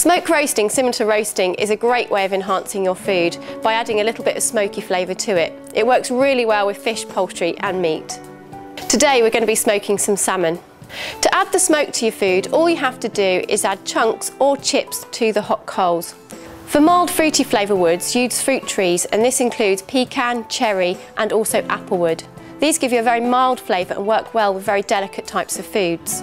Smoke roasting, similar to roasting, is a great way of enhancing your food by adding a little bit of smoky flavour to it. It works really well with fish, poultry and meat. Today we're going to be smoking some salmon. To add the smoke to your food, all you have to do is add chunks or chips to the hot coals. For mild fruity flavour woods, use fruit trees, and this includes pecan, cherry and also applewood. These give you a very mild flavour and work well with very delicate types of foods.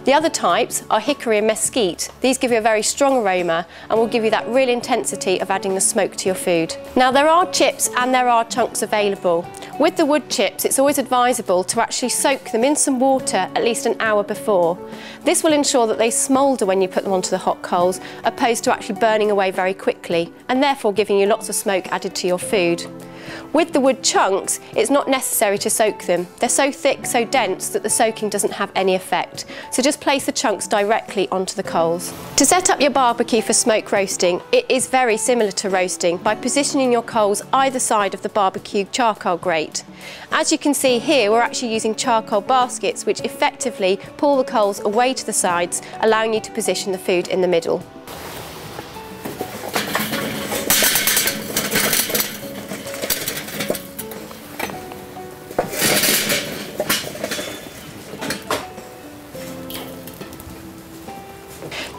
The other types are hickory and mesquite. These give you a very strong aroma and will give you that real intensity of adding the smoke to your food. Now there are chips and there are chunks available. With the wood chips, it's always advisable to actually soak them in some water at least an hour before. This will ensure that they smoulder when you put them onto the hot coals, opposed to actually burning away very quickly, and therefore giving you lots of smoke added to your food. With the wood chunks, it's not necessary to soak them. They're so thick, so dense that the soaking doesn't have any effect. So just place the chunks directly onto the coals. To set up your barbecue for smoke roasting, it is very similar to roasting by positioning your coals either side of the barbecue charcoal grate. As you can see here, we're actually using charcoal baskets which effectively pull the coals away to the sides, allowing you to position the food in the middle.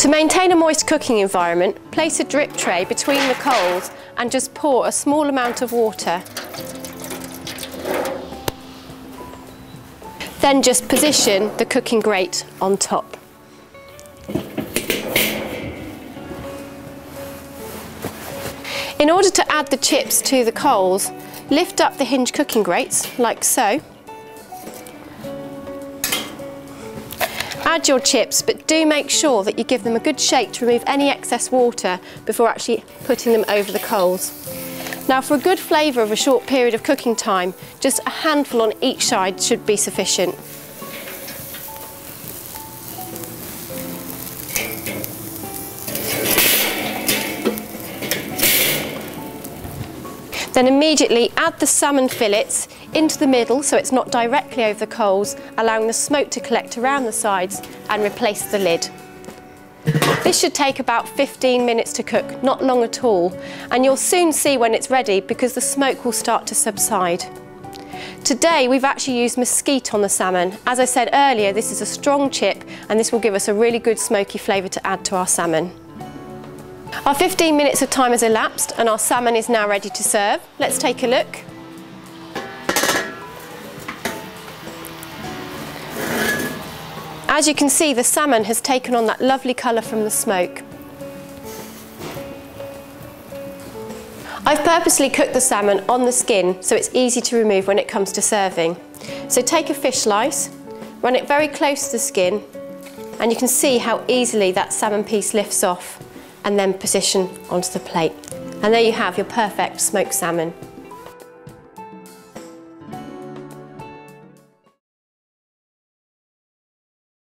To maintain a moist cooking environment, place a drip tray between the coals and just pour a small amount of water. Then just position the cooking grate on top. In order to add the chips to the coals, lift up the hinge cooking grates like so. Add your chips, but do make sure that you give them a good shake to remove any excess water before actually putting them over the coals. Now for a good flavour of a short period of cooking time, just a handful on each side should be sufficient. Then immediately add the salmon fillets into the middle so it's not directly over the coals, allowing the smoke to collect around the sides, and replace the lid. This should take about 15 minutes to cook, not long at all, and you'll soon see when it's ready because the smoke will start to subside. Today we've actually used mesquite on the salmon. As I said earlier, this is a strong chip and this will give us a really good smoky flavour to add to our salmon. Our 15 minutes of time has elapsed and our salmon is now ready to serve. Let's take a look. As you can see, the salmon has taken on that lovely colour from the smoke. I've purposely cooked the salmon on the skin so it's easy to remove when it comes to serving. So take a fish slice, run it very close to the skin, and you can see how easily that salmon piece lifts off, and then position onto the plate. And there you have your perfect smoked salmon.